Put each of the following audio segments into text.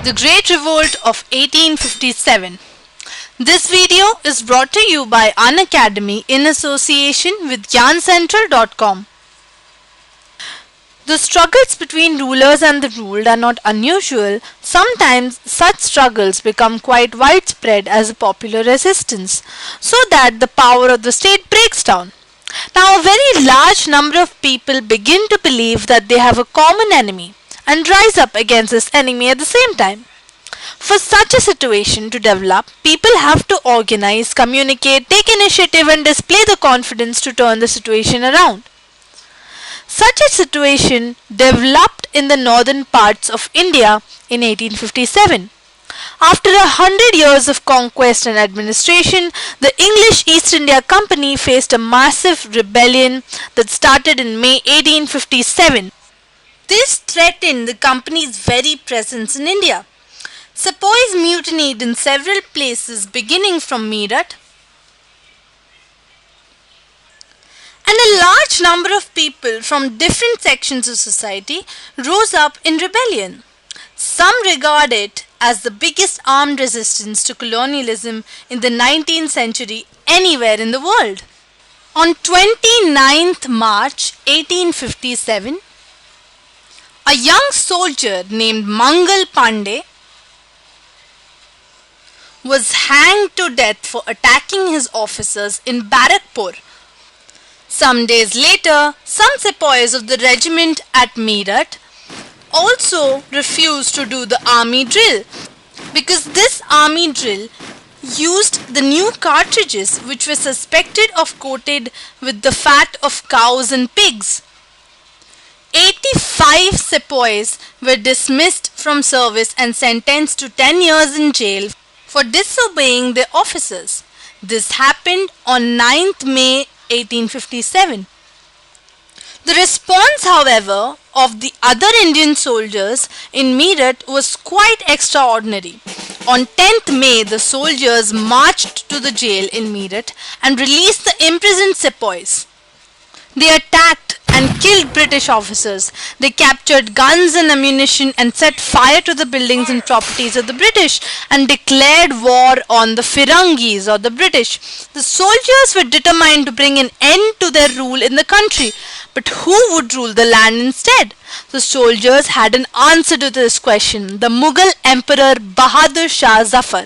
The Great Revolt of 1857. This video is brought to you by Unacademy in association with yarncentral.com. The struggles between rulers and the ruled are not unusual. Sometimes such struggles become quite widespread as a popular resistance, so that the power of the state breaks down. Now, a very large number of people begin to believe that they have a common enemy and rise up against this enemy at the same time. For such a situation to develop, people have to organize, communicate, take initiative and display the confidence to turn the situation around. Such a situation developed in the northern parts of India in 1857. After 100 years of conquest and administration, the English East India Company faced a massive rebellion that started in May 1857. This threatened the company's very presence in India. Sepoys mutinied in several places beginning from Meerut, and a large number of people from different sections of society rose up in rebellion. Some regard it as the biggest armed resistance to colonialism in the 19th century anywhere in the world. On 29th March 1857, a young soldier named Mangal Pandey was hanged to death for attacking his officers in Barakpur. Some days later, some sepoys of the regiment at Meerut also refused to do the army drill because this army drill used the new cartridges which were suspected of coated with the fat of cows and pigs. 85 sepoys were dismissed from service and sentenced to 10 years in jail for disobeying their officers. This happened on 9th May 1857. The response, however, of the other Indian soldiers in Meerut was quite extraordinary. On 10th May, the soldiers marched to the jail in Meerut and released the imprisoned sepoys. They attacked and killed British officers. They captured guns and ammunition and set fire to the buildings and properties of the British and declared war on the Firangis or the British. The soldiers were determined to bring an end to their rule in the country. But who would rule the land instead? The soldiers had an answer to this question: the Mughal Emperor Bahadur Shah Zafar.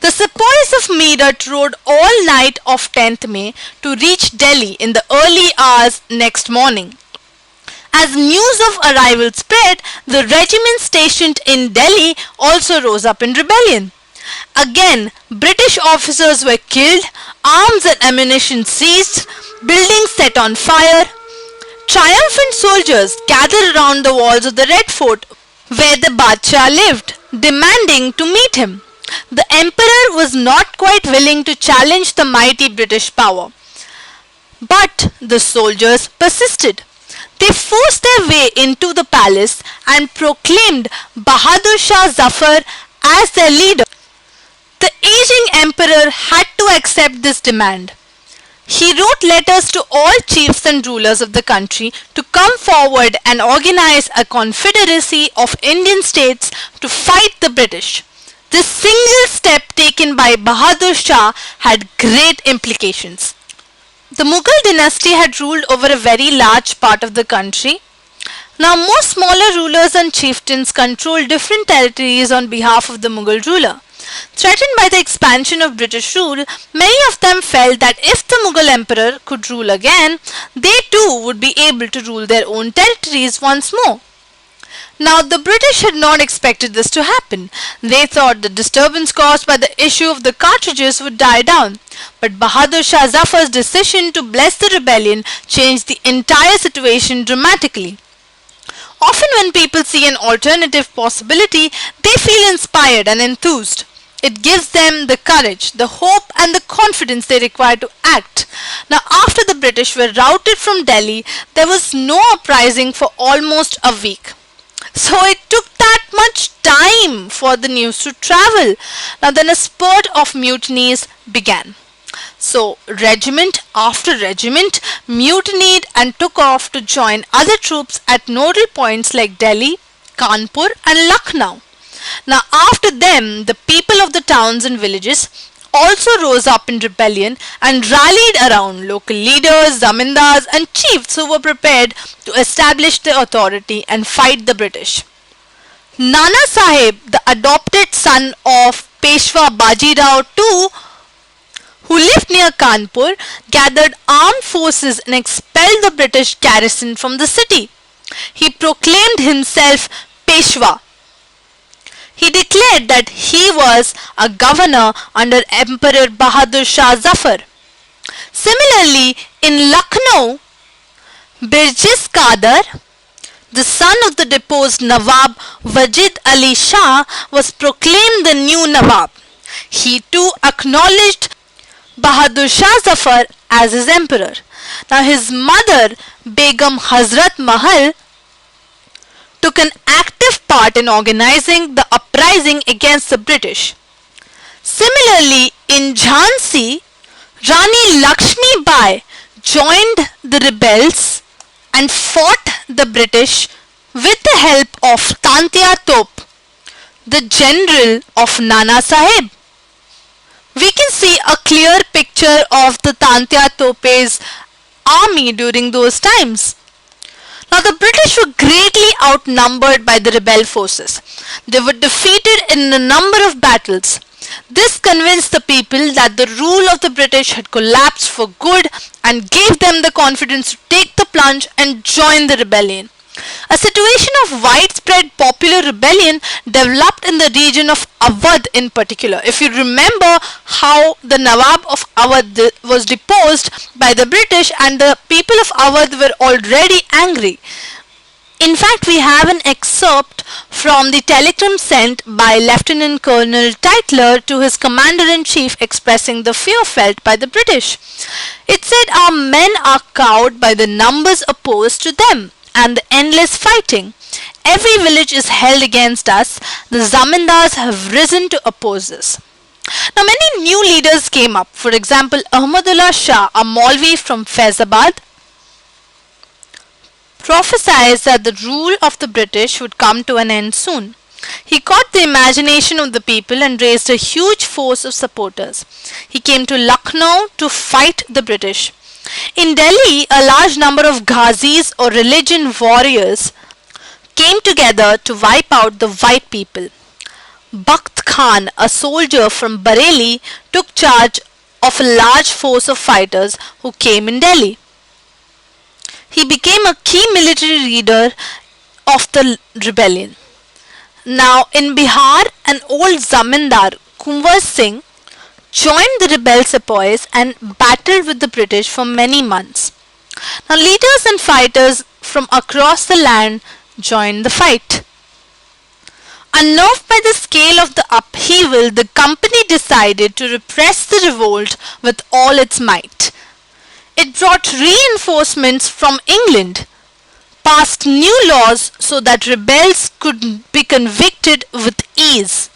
The sepoys of Meerut rode all night of 10th May to reach Delhi in the early hours next morning. As news of arrival spread, the regiment stationed in Delhi also rose up in rebellion. Again, British officers were killed, arms and ammunition seized, buildings set on fire. Triumphant soldiers gathered around the walls of the Red Fort where the Badshah lived, demanding to meet him. The emperor was not quite willing to challenge the mighty British power, but the soldiers persisted. They forced their way into the palace and proclaimed Bahadur Shah Zafar as their leader. The aging emperor had to accept this demand. He wrote letters to all chiefs and rulers of the country to come forward and organize a confederacy of Indian states to fight the British. This single step taken by Bahadur Shah had great implications. The Mughal dynasty had ruled over a very large part of the country. Now, most smaller rulers and chieftains controlled different territories on behalf of the Mughal ruler. Threatened by the expansion of British rule, many of them felt that if the Mughal emperor could rule again, they too would be able to rule their own territories once more. Now, the British had not expected this to happen. They thought the disturbance caused by the issue of the cartridges would die down. But Bahadur Shah Zafar's decision to bless the rebellion changed the entire situation dramatically. Often when people see an alternative possibility, they feel inspired and enthused. It gives them the courage, the hope and the confidence they require to act. Now, after the British were routed from Delhi, there was no uprising for almost a week. So it took that much time for the news to travel. Now then a spurt of mutinies began. So regiment after regiment mutinied and took off to join other troops at nodal points like Delhi, Kanpur and Lucknow. Now, after them, the people of the towns and villages also rose up in rebellion and rallied around local leaders, zamindars, and chiefs who were prepared to establish their authority and fight the British. Nana Sahib, the adopted son of Peshwa Bajirao II, who lived near Kanpur, gathered armed forces and expelled the British garrison from the city. He proclaimed himself Peshwa. He declared that he was a governor under Emperor Bahadur Shah Zafar. Similarly, in Lucknow, Birjis Qadar, the son of the deposed Nawab Wajid Ali Shah, was proclaimed the new Nawab. He too acknowledged Bahadur Shah Zafar as his emperor. Now his mother, Begum Hazrat Mahal, took an active part in organizing the uprising against the British. Similarly, in Jhansi, Rani Lakshmi Bai joined the rebels and fought the British with the help of Tantia Top, the general of Nana Sahib. We can see a clear picture of the Tantia Tope's army during those times. Now, the British were greatly outnumbered by the rebel forces. They were defeated in a number of battles. This convinced the people that the rule of the British had collapsed for good and gave them the confidence to take the plunge and join the rebellion. A situation of widespread popular rebellion developed in the region of Awadh in particular. If you remember how the Nawab of Awadh was deposed by the British and the people of Awadh were already angry. In fact, we have an excerpt from the telegram sent by Lieutenant Colonel Tytler to his commander-in-chief expressing the fear felt by the British. It said, "Our men are cowed by the numbers opposed to them and the endless fighting. Every village is held against us. The zamindars have risen to oppose us." Now, many new leaders came up. For example, Ahmadullah Shah, a Maulvi from Faizabad, prophesied that the rule of the British would come to an end soon. He caught the imagination of the people and raised a huge force of supporters. He came to Lucknow to fight the British. In Delhi, a large number of Ghazis or religion warriors came together to wipe out the white people. Bakht Khan, a soldier from Bareilly, took charge of a large force of fighters who came in Delhi. He became a key military leader of the rebellion. Now, in Bihar, an old zamindar, Kunwar Singh, joined the rebel sepoys and battled with the British for many months. Now, leaders and fighters from across the land joined the fight. Unnerved by the scale of the upheaval, the company decided to repress the revolt with all its might. It brought reinforcements from England, passed new laws so that rebels could be convicted with ease,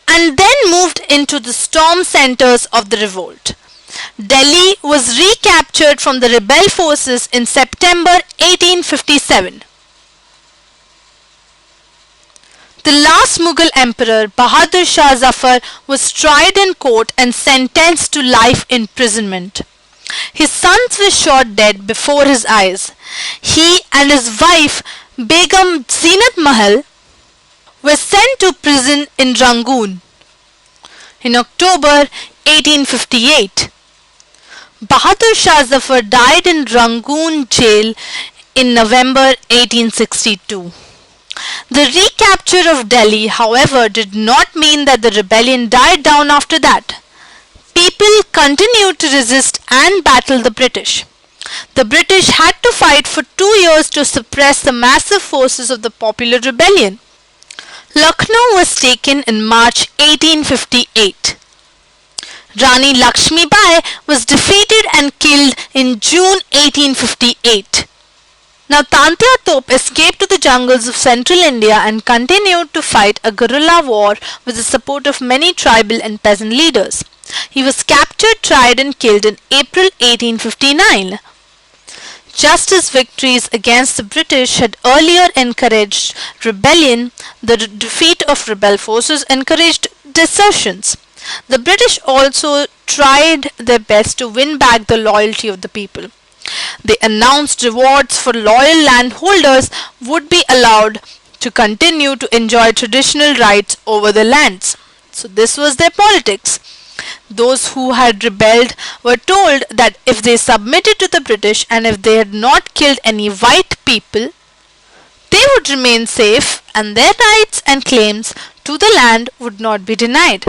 and then moved into the storm centers of the revolt. Delhi was recaptured from the rebel forces in September 1857. The last Mughal emperor, Bahadur Shah Zafar, was tried in court and sentenced to life imprisonment. His sons were shot dead before his eyes. He and his wife, Begum Zeenat Mahal, were sent to prison in Rangoon in October 1858. Bahadur Shah Zafar died in Rangoon jail in November 1862. The recapture of Delhi, however, did not mean that the rebellion died down after that. People continued to resist and battle the British. The British had to fight for 2 years to suppress the massive forces of the popular rebellion. Lucknow was taken in March 1858. Rani Lakshmi Bai was defeated and killed in June 1858. Now, Tantia Top escaped to the jungles of central India and continued to fight a guerrilla war with the support of many tribal and peasant leaders. He was captured, tried and killed in April 1859. Just as victories against the British had earlier encouraged rebellion, the defeat of rebel forces encouraged desertions. The British also tried their best to win back the loyalty of the people. They announced rewards for loyal landholders would be allowed to continue to enjoy traditional rights over the lands. So, this was their politics. Those who had rebelled were told that if they submitted to the British and if they had not killed any white people, they would remain safe and their rights and claims to the land would not be denied.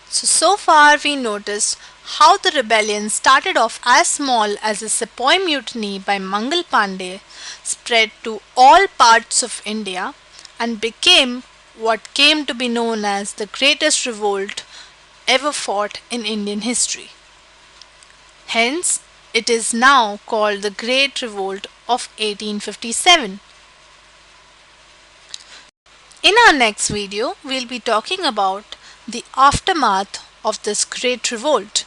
So far we noticed how the rebellion started off as small as a Sepoy mutiny by Mangal Pandey, spread to all parts of India, and became what came to be known as the greatest revolt ever fought in Indian history. Hence, it is now called the Great Revolt of 1857. In our next video, we'll be talking about the aftermath of this Great Revolt.